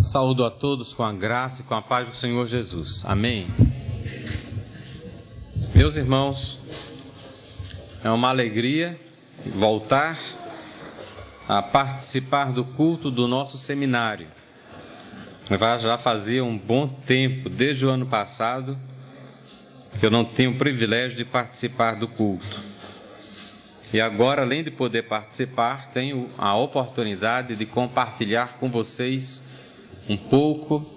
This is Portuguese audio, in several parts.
Saúdo a todos com a graça e com a paz do Senhor Jesus. Amém. Meus irmãos, é uma alegria voltar a participar do culto do nosso seminário. Já fazia um bom tempo, desde o ano passado, que eu não tenho o privilégio de participar do culto. E agora, além de poder participar, tenho a oportunidade de compartilhar com vocês um pouco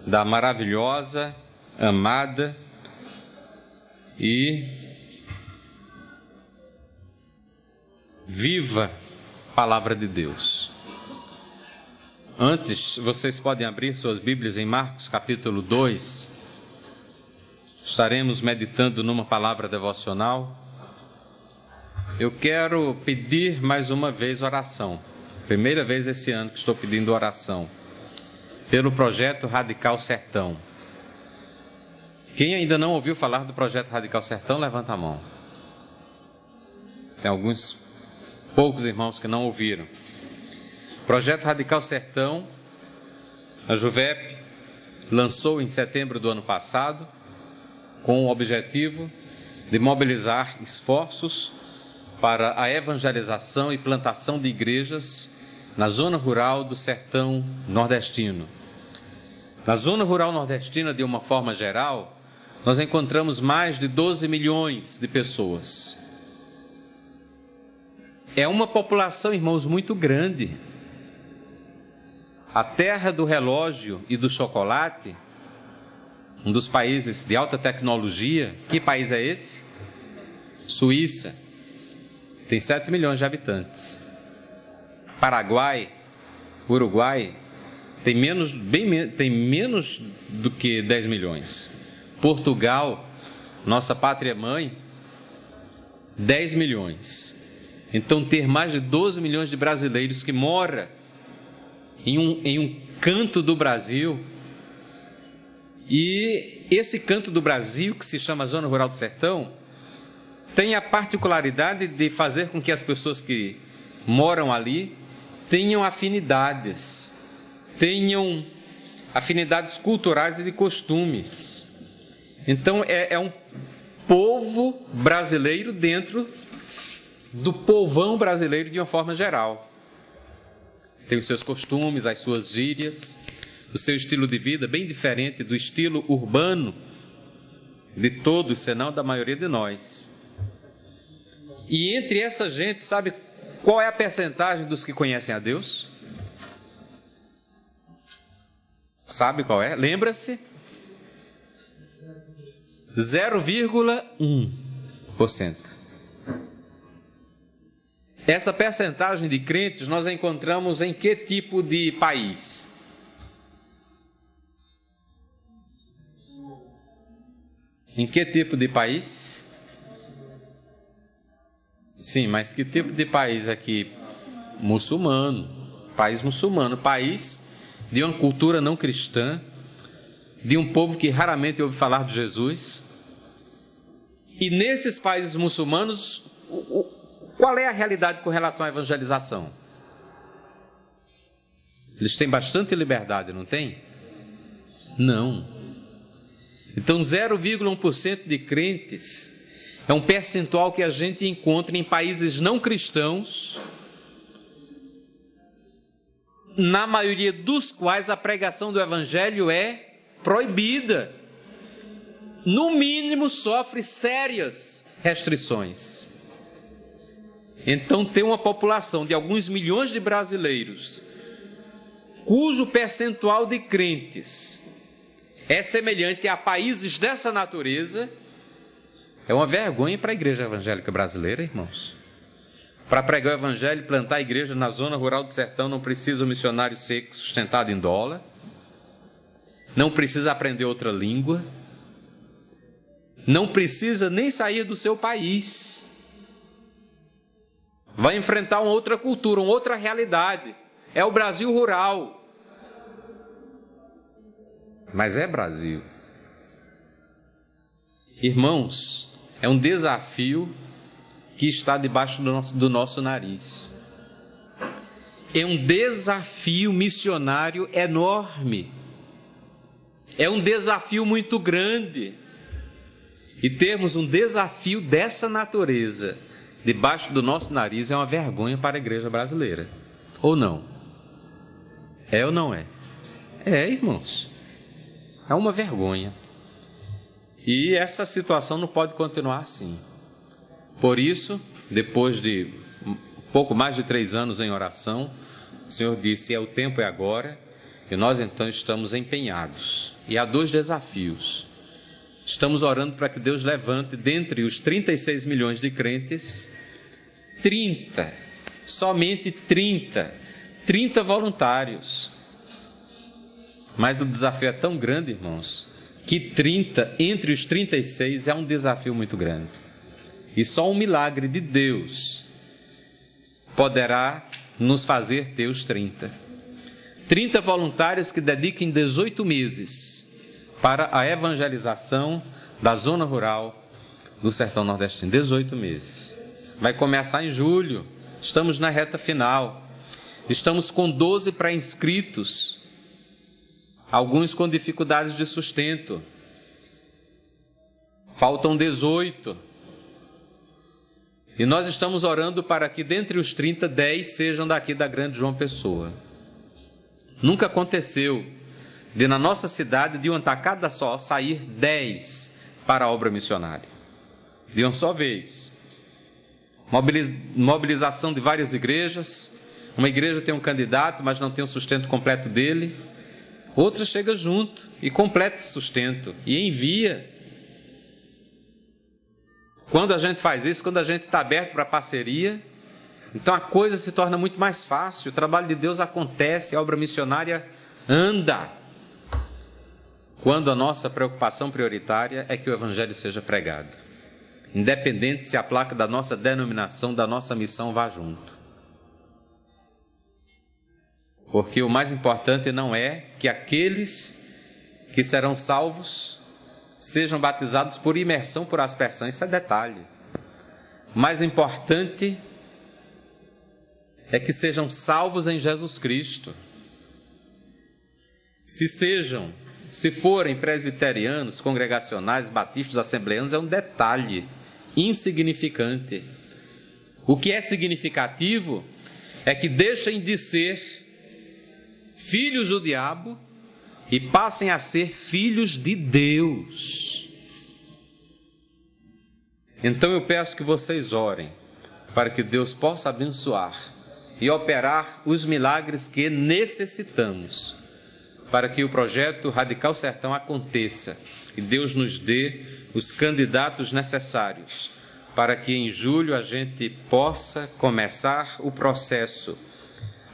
da maravilhosa, amada e viva Palavra de Deus. Antes, vocês podem abrir suas Bíblias em Marcos capítulo 2. Estaremos meditando numa palavra devocional. Eu quero pedir mais uma vez oração. Primeira vez esse ano que estou pedindo oração. Pelo projeto Radical Sertão. Quem ainda não ouviu falar do projeto Radical Sertão, levanta a mão. Tem alguns poucos irmãos que não ouviram. Projeto Radical Sertão, a Juvep lançou em setembro do ano passado, com o objetivo de mobilizar esforços para a evangelização e plantação de igrejas na zona rural do sertão nordestino. Na zona rural nordestina, de uma forma geral, nós encontramos mais de 12 milhões de pessoas. É uma população, irmãos, muito grande. A terra do relógio e do chocolate, um dos países de alta tecnologia. Que país é esse? Suíça. Tem 7 milhões de habitantes. Paraguai, Uruguai, tem menos do que 10 milhões. Portugal, nossa pátria-mãe, 10 milhões. Então, ter mais de 12 milhões de brasileiros que moram em um canto do Brasil, e esse canto do Brasil, que se chama Zona Rural do Sertão, tem a particularidade de fazer com que as pessoas que moram ali tenham afinidades culturais e de costumes. Então, é um povo brasileiro dentro do povão brasileiro de uma forma geral. Tem os seus costumes, as suas gírias, o seu estilo de vida bem diferente do estilo urbano de todos, senão da maioria de nós. E entre essa gente, sabe qual é a percentagem dos que conhecem a Deus? Sabe qual é? Lembra-se? 0,1%. Essa percentagem de crentes nós encontramos em que tipo de país? Em que tipo de país? Sim, mas que tipo de país aqui? Muçulmano. País muçulmano. País de uma cultura não cristã, de um povo que raramente ouve falar de Jesus. E nesses países muçulmanos, qual é a realidade com relação à evangelização? Eles têm bastante liberdade, não tem? Não. Então, 0,1% de crentes é um percentual que a gente encontra em países não cristãos, na maioria dos quais a pregação do evangelho é proibida. No mínimo, sofre sérias restrições. Então, tem uma população de alguns milhões de brasileiros, cujo percentual de crentes é semelhante a países dessa natureza. É uma vergonha para a igreja evangélica brasileira, irmãos. Para pregar o evangelho e plantar a igreja na zona rural do sertão, não precisa um missionário ser sustentado em dólar, não precisa aprender outra língua, não precisa nem sair do seu país. Vai enfrentar uma outra cultura, uma outra realidade. É o Brasil rural. Mas é Brasil. Irmãos, é um desafio que está debaixo do nosso nariz. é um desafio missionário enorme. É um desafio muito grande. E termos um desafio dessa natureza debaixo do nosso nariz é uma vergonha para a igreja brasileira. Ou não? É ou não é? É, irmãos. É uma vergonha. E essa situação não pode continuar assim. Por isso, depois de pouco mais de 3 anos em oração, o Senhor disse: o tempo é agora, e nós então estamos empenhados. E há 2 desafios. Estamos orando para que Deus levante dentre os 36 milhões de crentes, 30, somente 30 voluntários. Mas o desafio é tão grande, irmãos, que 30 entre os 36 é um desafio muito grande. E só um milagre de Deus poderá nos fazer ter os 30. 30 voluntários que dediquem 18 meses para a evangelização da zona rural do sertão nordestino. 18 meses. Vai começar em julho. Estamos na reta final. Estamos com 12 pré-inscritos. Alguns com dificuldades de sustento. Faltam 18. E nós estamos orando para que dentre os 30, 10 sejam daqui da Grande João Pessoa. Nunca aconteceu de na nossa cidade, de uma tacada só, sair 10 para a obra missionária. De uma só vez. Mobilização de várias igrejas. Uma igreja tem um candidato, mas não tem o sustento completo dele. Outra chega junto e completa o sustento e envia. Quando a gente faz isso, quando a gente está aberto para parceria, então a coisa se torna muito mais fácil, o trabalho de Deus acontece, a obra missionária anda. Quando a nossa preocupação prioritária é que o Evangelho seja pregado, independente se a placa da nossa denominação, da nossa missão vá junto. Porque o mais importante não é que aqueles que serão salvos sejam batizados por imersão, por aspersão, isso é detalhe. O mais importante é que sejam salvos em Jesus Cristo. Se forem presbiterianos, congregacionais, batistas, assembleanos, é um detalhe insignificante. O que é significativo é que deixem de ser filhos do diabo e passem a ser filhos de Deus. Então eu peço que vocês orem para que Deus possa abençoar e operar os milagres que necessitamos para que o projeto Radical Sertão aconteça e Deus nos dê os candidatos necessários para que em julho a gente possa começar o processo.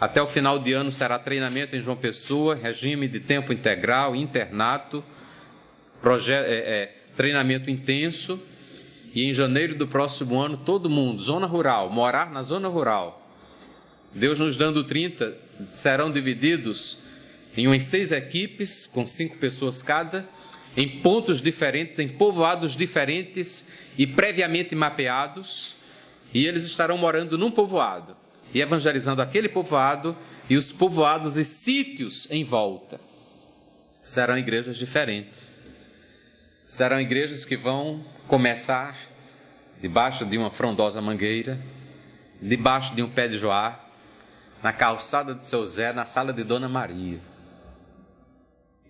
Até o final de ano será treinamento em João Pessoa, regime de tempo integral, internato, treinamento intenso. E em janeiro do próximo ano, todo mundo, zona rural, morar na zona rural. Deus nos dando 30, serão divididos em umas 6 equipes, com 5 pessoas cada, em pontos diferentes, em povoados diferentes e previamente mapeados. E eles estarão morando num povoado e evangelizando aquele povoado e os povoados e sítios em volta. Serão igrejas diferentes. Serão igrejas que vão começar debaixo de uma frondosa mangueira, debaixo de um pé de joá, na calçada de Seu Zé, na sala de Dona Maria.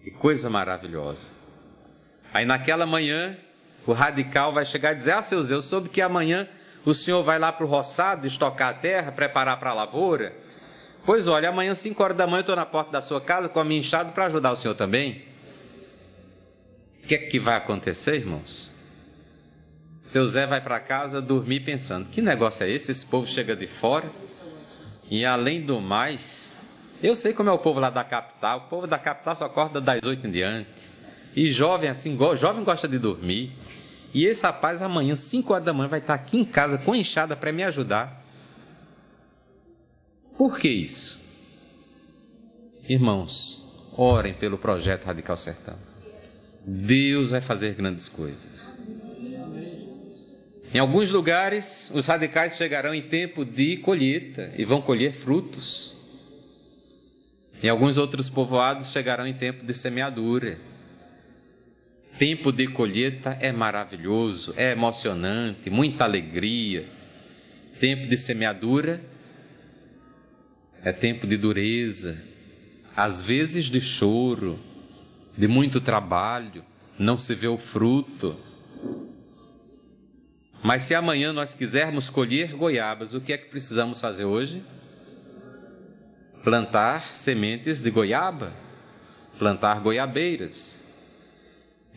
Que coisa maravilhosa. Aí naquela manhã, o radical vai chegar e dizer: Seu Zé, eu soube que amanhã o senhor vai lá para o roçado, estocar a terra, preparar para a lavoura. Pois olha, amanhã 5 horas da manhã eu estou na porta da sua casa com a minha enxada para ajudar o senhor também. O que é que vai acontecer, irmãos? Seu Zé vai para casa dormir pensando: que negócio é esse? Esse povo chega de fora. E além do mais, eu sei como é o povo lá da capital. O povo da capital só acorda das 8 em diante. E jovem assim, jovem gosta de dormir. E esse rapaz amanhã, 5 horas da manhã, vai estar aqui em casa com a enxada para me ajudar. Por que isso? Irmãos, orem pelo projeto Radical Sertão. Deus vai fazer grandes coisas. Em alguns lugares, os radicais chegarão em tempo de colheita e vão colher frutos. Em alguns outros povoados chegarão em tempo de semeadura. Tempo de colheita é maravilhoso, é emocionante, muita alegria. Tempo de semeadura é tempo de dureza, às vezes de choro, de muito trabalho, não se vê o fruto. Mas se amanhã nós quisermos colher goiabas, o que é que precisamos fazer hoje? Plantar sementes de goiaba, plantar goiabeiras.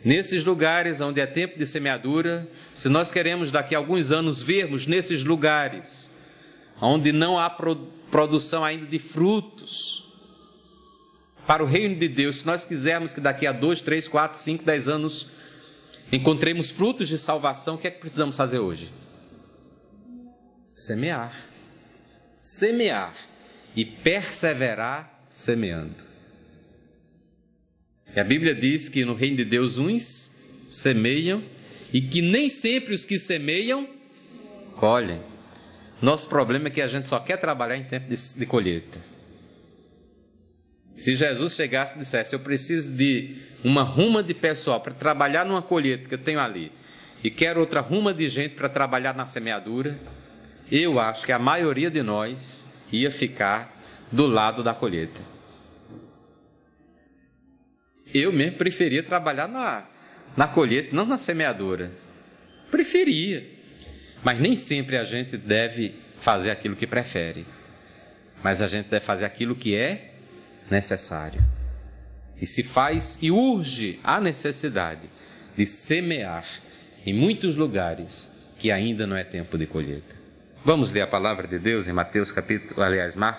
Nesses lugares onde é tempo de semeadura, se nós queremos daqui a alguns anos vermos nesses lugares onde não há produção ainda de frutos para o reino de Deus, se nós quisermos que daqui a 2, 3, 4, 5, 10 anos encontremos frutos de salvação, o que é que precisamos fazer hoje? Semear. Semear e perseverar semeando. E a Bíblia diz que no reino de Deus uns semeiam e que nem sempre os que semeiam colhem. Nosso problema é que a gente só quer trabalhar em tempo de colheita. Se Jesus chegasse e dissesse, eu preciso de uma ruma de pessoal para trabalhar numa colheita que eu tenho ali e quero outra ruma de gente para trabalhar na semeadura, eu acho que a maioria de nós ia ficar do lado da colheita. Eu mesmo preferia trabalhar na colheita, não na semeadura. Preferia. Mas nem sempre a gente deve fazer aquilo que prefere. Mas a gente deve fazer aquilo que é necessário. E se faz e urge a necessidade de semear em muitos lugares que ainda não é tempo de colheita. Vamos ler a palavra de Deus em Marcos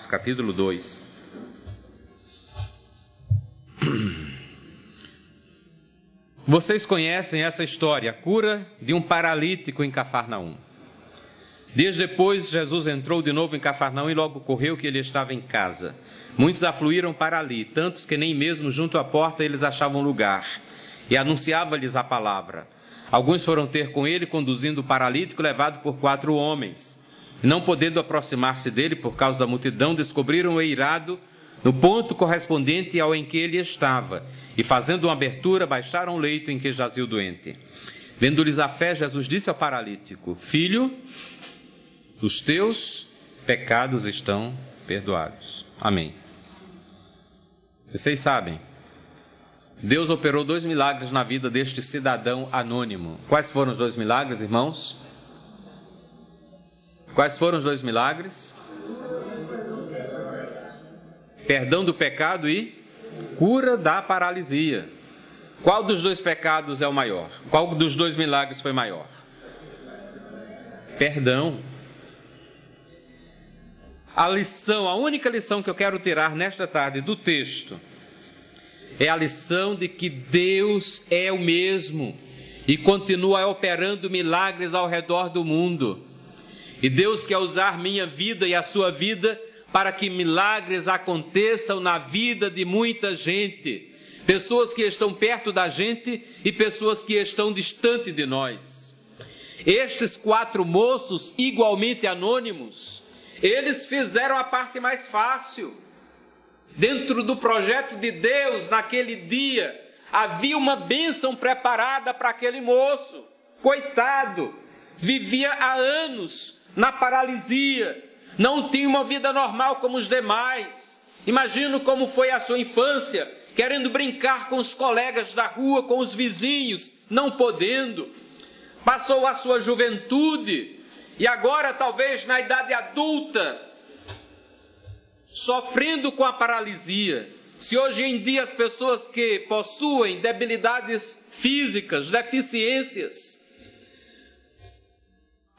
capítulo 2. Vocês conhecem essa história, a cura de um paralítico em Cafarnaum. Dias depois, Jesus entrou de novo em Cafarnaum e logo ocorreu que ele estava em casa. Muitos afluíram para ali, tantos que nem mesmo junto à porta eles achavam lugar, e anunciava-lhes a palavra. Alguns foram ter com ele, conduzindo o paralítico levado por 4 homens. E não podendo aproximar-se dele por causa da multidão, descobriram-o eirado no ponto correspondente ao em que ele estava, e fazendo uma abertura, baixaram o leito em que jazia o doente. Vendo-lhes a fé, Jesus disse ao paralítico, filho, os teus pecados estão perdoados. Amém. Vocês sabem, Deus operou 2 milagres na vida deste cidadão anônimo. Quais foram os 2 milagres, irmãos? Quais foram os 2 milagres? Perdão do pecado e cura da paralisia. Qual dos 2 pecados é o maior? Qual dos 2 milagres foi maior? Perdão. A única lição que eu quero tirar nesta tarde do texto é a lição de que Deus é o mesmo e continua operando milagres ao redor do mundo. E Deus quer usar minha vida e a sua vida para que milagres aconteçam na vida de muita gente. Pessoas que estão perto da gente e pessoas que estão distante de nós. Estes 4 moços, igualmente anônimos, eles fizeram a parte mais fácil. Dentro do projeto de Deus, naquele dia, havia uma bênção preparada para aquele moço. Coitado, vivia há anos na paralisia, não tinha uma vida normal como os demais. Imagino como foi a sua infância, querendo brincar com os colegas da rua, com os vizinhos, não podendo. Passou a sua juventude e agora, talvez na idade adulta, sofrendo com a paralisia. Se hoje em dia as pessoas que possuem debilidades físicas, deficiências,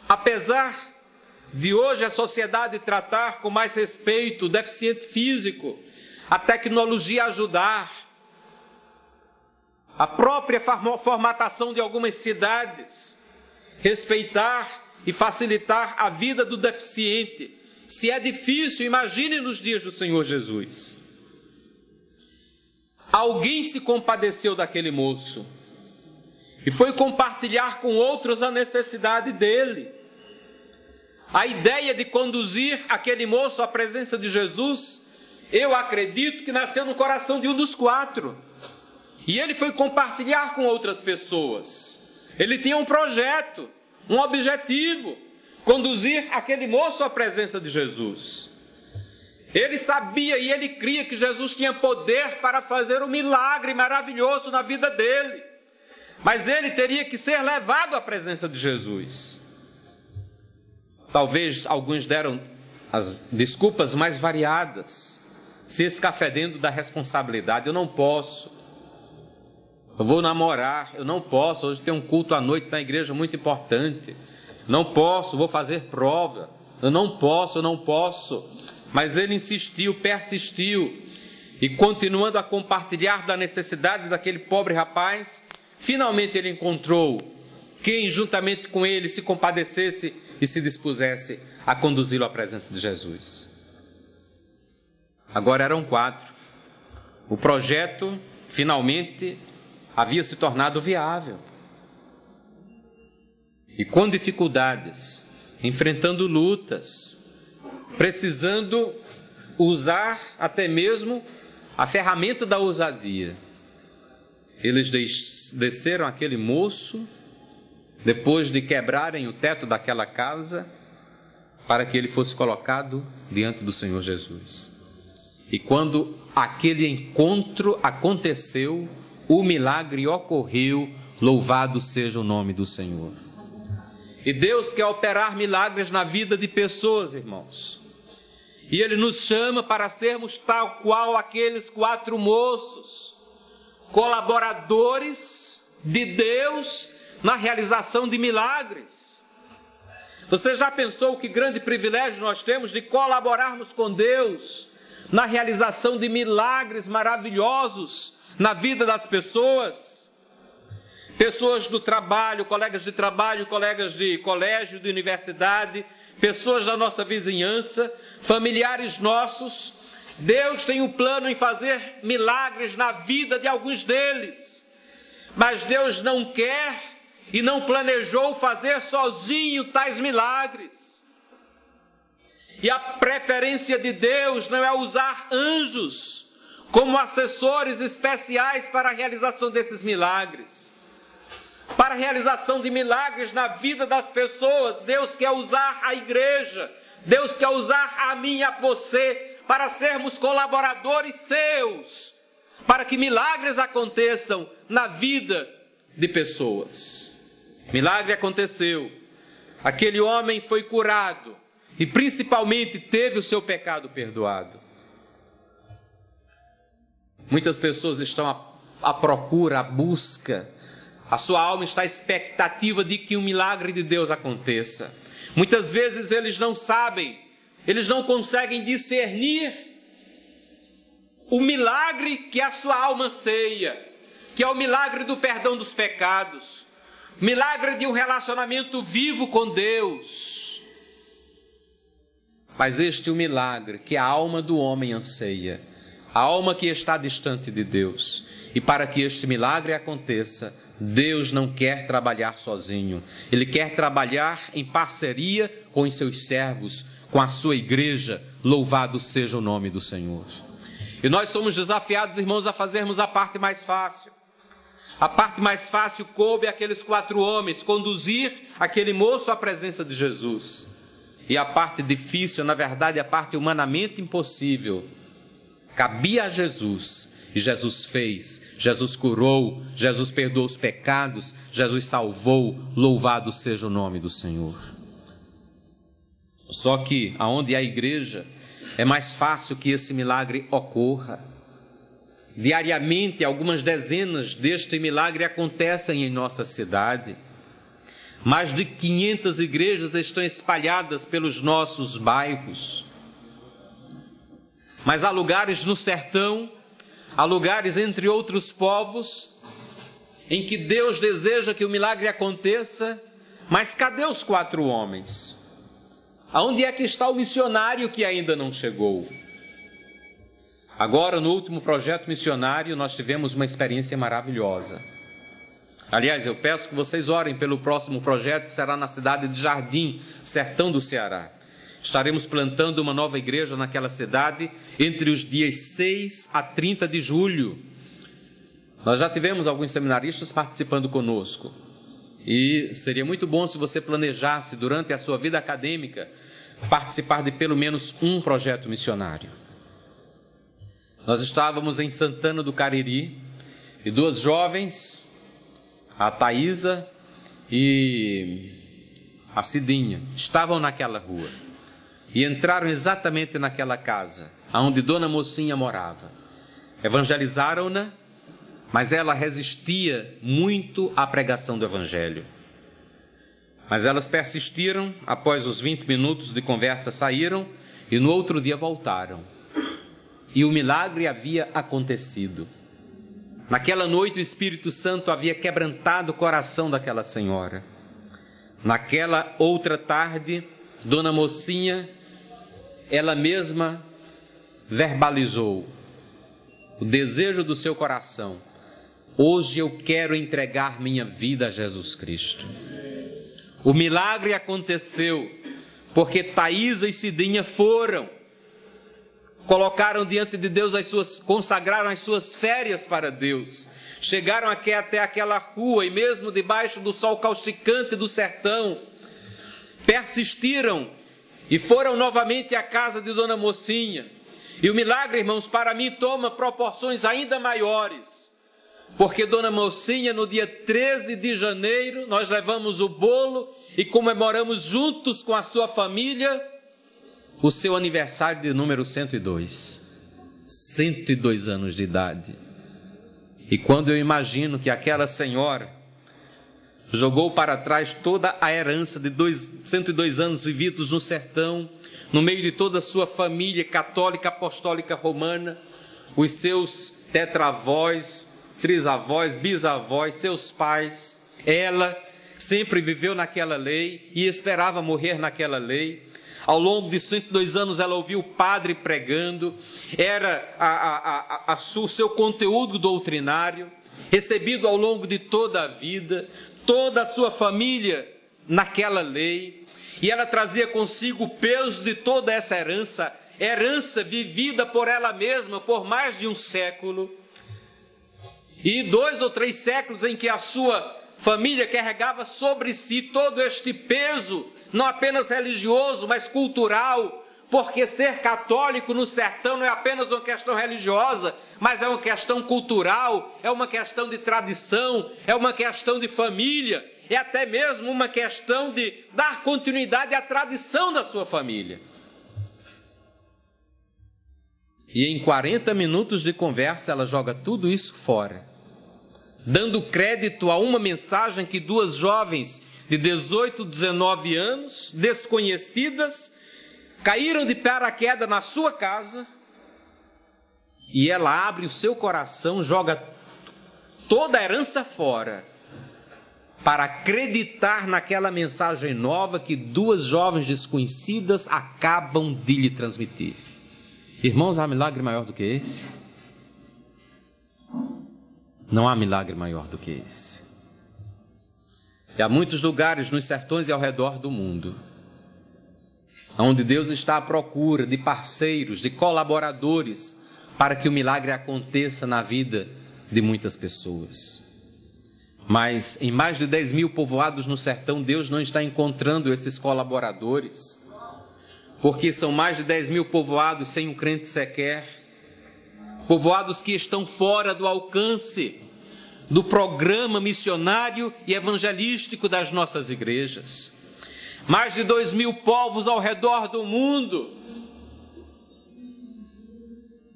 apesar de hoje a sociedade tratar com mais respeito o deficiente físico, a tecnologia ajudar, a própria formatação de algumas cidades, respeitar e facilitar a vida do deficiente. Se é difícil, imagine nos dias do Senhor Jesus. Alguém se compadeceu daquele moço e foi compartilhar com outros a necessidade dele. A ideia de conduzir aquele moço à presença de Jesus eu acredito que nasceu no coração de um dos 4. E ele foi compartilhar com outras pessoas. Ele tinha um projeto, um objetivo: conduzir aquele moço à presença de Jesus. Ele sabia e ele cria que Jesus tinha poder para fazer um milagre maravilhoso na vida dele. Mas ele teria que ser levado à presença de Jesus. Talvez alguns deram as desculpas mais variadas, se escafedendo da responsabilidade. Eu não posso. Eu vou namorar. Eu não posso. Hoje tem um culto à noite na igreja muito importante. Não posso. Vou fazer prova. Eu não posso. Mas ele insistiu, persistiu, e continuando a compartilhar da necessidade daquele pobre rapaz, finalmente ele encontrou quem juntamente com ele se compadecesse e se dispusesse a conduzi-lo à presença de Jesus. Agora eram 4. O projeto finalmente havia se tornado viável. E com dificuldades, enfrentando lutas, precisando usar até mesmo a ferramenta da ousadia, eles desceram aquele moço, depois de quebrarem o teto daquela casa, para que ele fosse colocado diante do Senhor Jesus. E quando aquele encontro aconteceu, o milagre ocorreu, louvado seja o nome do Senhor. E Deus quer operar milagres na vida de pessoas, irmãos. E Ele nos chama para sermos tal qual aqueles 4 moços, colaboradores de Deus na realização de milagres. Você já pensou que grande privilégio nós temos de colaborarmos com Deus na realização de milagres maravilhosos na vida das pessoas? Pessoas do trabalho, colegas de trabalho, colegas de colégio, de universidade, pessoas da nossa vizinhança, familiares nossos. Deus tem um plano em fazer milagres na vida de alguns deles, mas Deus não quer e não planejou fazer sozinho tais milagres. E a preferência de Deus não é usar anjos como assessores especiais para a realização desses milagres. Para a realização de milagres na vida das pessoas, Deus quer usar a igreja, Deus quer usar a mim e a você, para sermos colaboradores seus, para que milagres aconteçam na vida de pessoas. Milagre aconteceu, aquele homem foi curado e principalmente teve o seu pecado perdoado. Muitas pessoas estão à procura, à busca, a sua alma está à expectativa de que um milagre de Deus aconteça. Muitas vezes eles não sabem, eles não conseguem discernir o milagre que a sua alma anseia, que é o milagre do perdão dos pecados, milagre de um relacionamento vivo com Deus. Mas este é o milagre que a alma do homem anseia, a alma que está distante de Deus. E para que este milagre aconteça, Deus não quer trabalhar sozinho. Ele quer trabalhar em parceria com os seus servos, com a sua igreja. Louvado seja o nome do Senhor. E nós somos desafiados, irmãos, a fazermos a parte mais fácil. A parte mais fácil coube àqueles 4 homens, conduzir aquele moço à presença de Jesus. E a parte difícil, na verdade, a parte humanamente impossível, cabia a Jesus. E Jesus fez, Jesus curou, Jesus perdoou os pecados, Jesus salvou, louvado seja o nome do Senhor. Só que, aonde há igreja, é mais fácil que esse milagre ocorra. Diariamente, algumas dezenas deste milagre acontecem em nossa cidade. Mais de 500 igrejas estão espalhadas pelos nossos bairros. Mas há lugares no sertão, há lugares entre outros povos, em que Deus deseja que o milagre aconteça, mas cadê os 4 homens? Aonde é que está o missionário que ainda não chegou? Agora, no último projeto missionário, nós tivemos uma experiência maravilhosa. Aliás, eu peço que vocês orem pelo próximo projeto, que será na cidade de Jardim, sertão do Ceará. Estaremos plantando uma nova igreja naquela cidade entre os dias 6 a 30 de julho. Nós já tivemos alguns seminaristas participando conosco. E seria muito bom se você planejasse, durante a sua vida acadêmica, participar de pelo menos um projeto missionário. Nós estávamos em Santana do Cariri e duas jovens, a Thaisa e a Cidinha, estavam naquela rua e entraram exatamente naquela casa onde Dona Mocinha morava. Evangelizaram-na, mas ela resistia muito à pregação do Evangelho. Mas elas persistiram, após os 20 minutos de conversa saíram e no outro dia voltaram. E o milagre havia acontecido. Naquela noite o Espírito Santo havia quebrantado o coração daquela senhora. Naquela outra tarde, Dona Mocinha, ela mesma verbalizou o desejo do seu coração: hoje eu quero entregar minha vida a Jesus Cristo. O milagre aconteceu porque Thaisa e Cidinha foram, colocaram diante de Deus consagraram as suas férias para Deus, chegaram até aquela rua e mesmo debaixo do sol causticante do sertão, persistiram e foram novamente à casa de Dona Mocinha. E o milagre, irmãos, para mim toma proporções ainda maiores, porque Dona Mocinha, no dia 13 de janeiro, nós levamos o bolo e comemoramos juntos com a sua família o seu aniversário de número 102. 102 anos de idade. E quando eu imagino que aquela senhora jogou para trás toda a herança de 102 anos vividos no sertão, no meio de toda a sua família católica, apostólica, romana, os seus tetravós, trisavós, bisavós, seus pais, ela sempre viveu naquela lei e esperava morrer naquela lei. Ao longo de 102 anos ela ouviu o padre pregando, era o seu conteúdo doutrinário, recebido ao longo de toda a vida, toda a sua família naquela lei, e ela trazia consigo o peso de toda essa herança vivida por ela mesma por mais de um século, e 2 ou 3 séculos em que a sua família carregava sobre si todo este peso, não apenas religioso, mas cultural, porque ser católico no sertão não é apenas uma questão religiosa, mas é uma questão cultural, é uma questão de tradição, é uma questão de família, é até mesmo uma questão de dar continuidade à tradição da sua família. E em 40 minutos de conversa ela joga tudo isso fora, dando crédito a uma mensagem que 2 jovens de 18, 19 anos, desconhecidas, caíram de paraquedas na sua casa, e ela abre o seu coração, joga toda a herança fora, para acreditar naquela mensagem nova que 2 jovens desconhecidas acabam de lhe transmitir. Irmãos, há milagre maior do que esse? Não há milagre maior do que esse. E há muitos lugares nos sertões e ao redor do mundo onde Deus está à procura de parceiros, de colaboradores, para que o milagre aconteça na vida de muitas pessoas. Mas em mais de 10 mil povoados no sertão, Deus não está encontrando esses colaboradores, porque são mais de 10 mil povoados sem um crente sequer, povoados que estão fora do alcance do programa missionário e evangelístico das nossas igrejas. Mais de 2 mil povos ao redor do mundo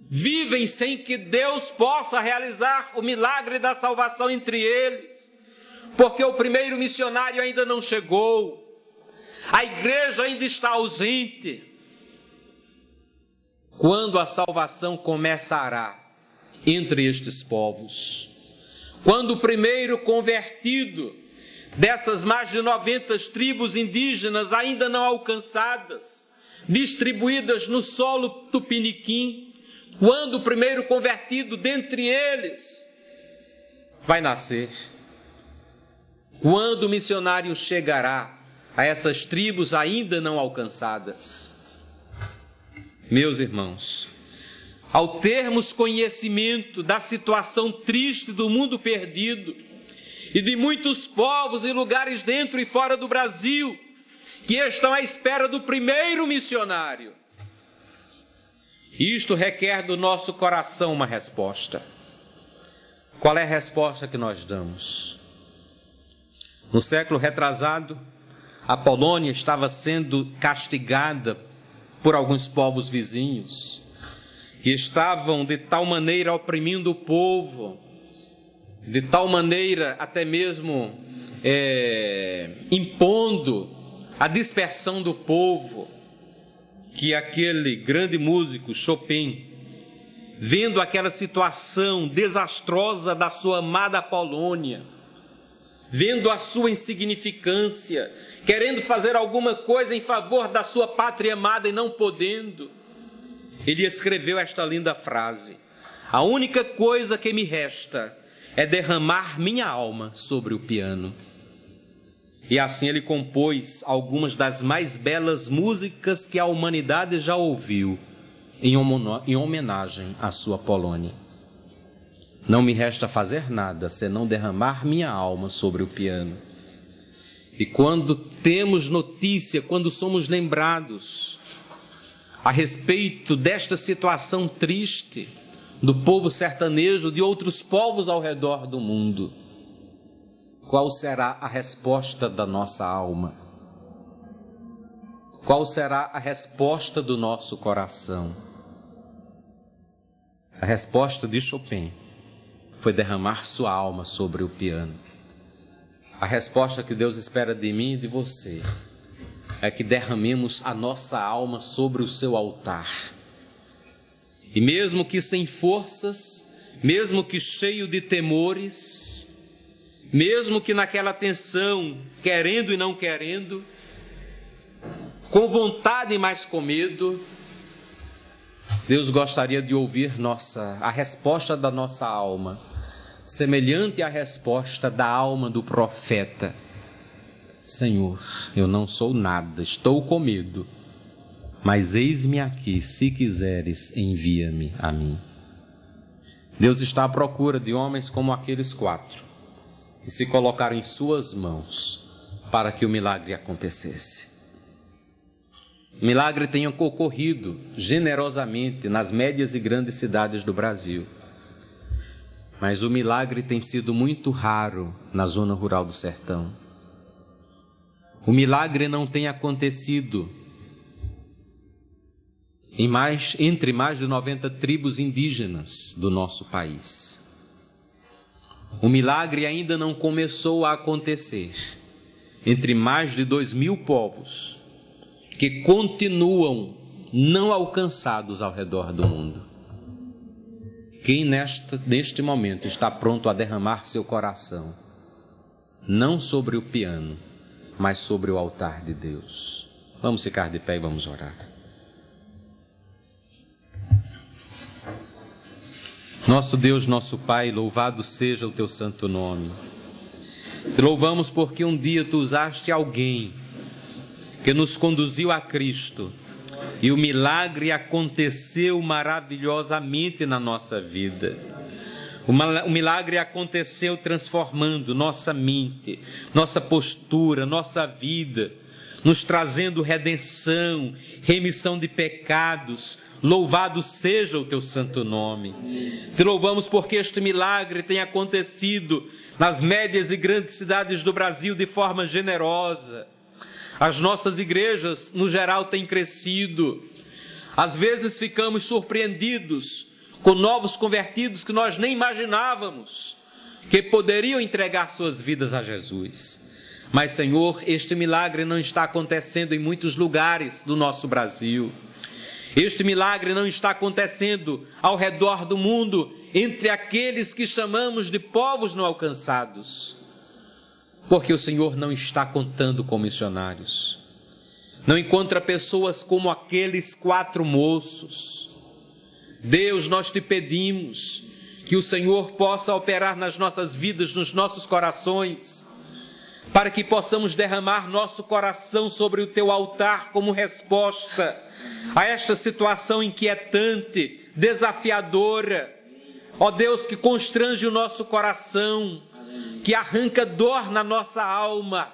vivem sem que Deus possa realizar o milagre da salvação entre eles, porque o primeiro missionário ainda não chegou, a igreja ainda está ausente. Quando a salvação começará entre estes povos? Quando o primeiro convertido dessas mais de 90 tribos indígenas ainda não alcançadas, distribuídas no solo tupiniquim, quando o primeiro convertido dentre eles vai nascer? Quando o missionário chegará a essas tribos ainda não alcançadas? Meus irmãos, ao termos conhecimento da situação triste do mundo perdido e de muitos povos e lugares dentro e fora do Brasil que estão à espera do primeiro missionário, isto requer do nosso coração uma resposta. Qual é a resposta que nós damos? No século retrasado, a Polônia estava sendo castigada por alguns povos vizinhos, que estavam de tal maneira oprimindo o povo, de tal maneira até mesmo impondo a dispersão do povo, que aquele grande músico Chopin, vendo aquela situação desastrosa da sua amada Polônia, vendo a sua insignificância, querendo fazer alguma coisa em favor da sua pátria amada e não podendo, ele escreveu esta linda frase: a única coisa que me resta é derramar minha alma sobre o piano. E assim ele compôs algumas das mais belas músicas que a humanidade já ouviu em homenagem à sua Polônia. Não me resta fazer nada senão derramar minha alma sobre o piano. E quando temos notícia, quando somos lembrados a respeito desta situação triste do povo sertanejo, de outros povos ao redor do mundo, qual será a resposta da nossa alma? Qual será a resposta do nosso coração? A resposta de Chopin foi derramar sua alma sobre o piano. A resposta que Deus espera de mim e de você é que derramemos a nossa alma sobre o seu altar. E mesmo que sem forças, mesmo que cheio de temores, mesmo que naquela tensão, querendo e não querendo, com vontade mas com medo, Deus gostaria de ouvir a resposta da nossa alma, semelhante à resposta da alma do profeta: Senhor, eu não sou nada, estou com medo, mas eis-me aqui, se quiseres, envia-me a mim. Deus está à procura de homens como aqueles 4, que se colocaram em suas mãos para que o milagre acontecesse. O milagre tenha ocorrido generosamente nas médias e grandes cidades do Brasil, mas o milagre tem sido muito raro na zona rural do sertão. O milagre não tem acontecido entre mais de 90 tribos indígenas do nosso país. O milagre ainda não começou a acontecer entre mais de 2.000 povos que continuam não alcançados ao redor do mundo. Quem neste momento está pronto a derramar seu coração, não sobre o piano, mas sobre o altar de Deus? Vamos ficar de pé e vamos orar. Nosso Deus, nosso Pai, louvado seja o teu santo nome. Te louvamos porque um dia tu usaste alguém que nos conduziu a Cristo e o milagre aconteceu maravilhosamente na nossa vida. O milagre aconteceu transformando nossa mente, nossa postura, nossa vida, nos trazendo redenção, remissão de pecados. Louvado seja o teu santo nome. Te louvamos porque este milagre tem acontecido nas médias e grandes cidades do Brasil de forma generosa. As nossas igrejas, no geral, têm crescido. Às vezes ficamos surpreendidos com novos convertidos que nós nem imaginávamos que poderiam entregar suas vidas a Jesus. Mas, Senhor, este milagre não está acontecendo em muitos lugares do nosso Brasil. Este milagre não está acontecendo ao redor do mundo, entre aqueles que chamamos de povos não alcançados, porque o Senhor não está contando com missionários. Não encontra pessoas como aqueles 4 moços. Deus, nós te pedimos que o Senhor possa operar nas nossas vidas, nos nossos corações, para que possamos derramar nosso coração sobre o teu altar como resposta a esta situação inquietante, desafiadora, ó Deus, que constrange o nosso coração, que arranca dor na nossa alma.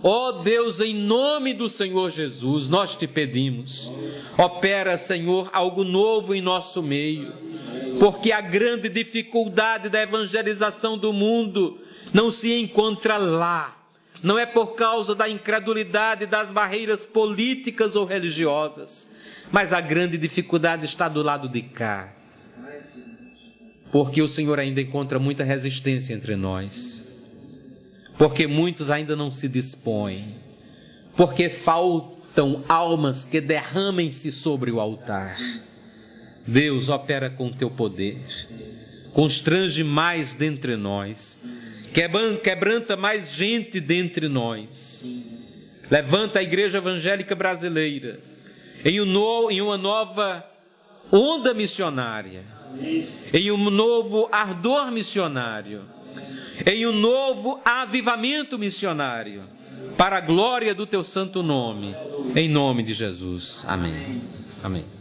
Ó Deus, em nome do Senhor Jesus, nós te pedimos, opera, Senhor, algo novo em nosso meio, porque a grande dificuldade da evangelização do mundo não se encontra lá. Não é por causa da incredulidade, das barreiras políticas ou religiosas, mas a grande dificuldade está do lado de cá. Porque o Senhor ainda encontra muita resistência entre nós. Porque muitos ainda não se dispõem. Porque faltam almas que derramem-se sobre o altar. Deus, opera com o teu poder. Constrange mais dentre nós. Quebranta mais gente dentre nós. Levanta a igreja evangélica brasileira em uma nova onda missionária, em um novo ardor missionário, em um novo avivamento missionário, para a glória do teu santo nome, em nome de Jesus. Amém. Amém.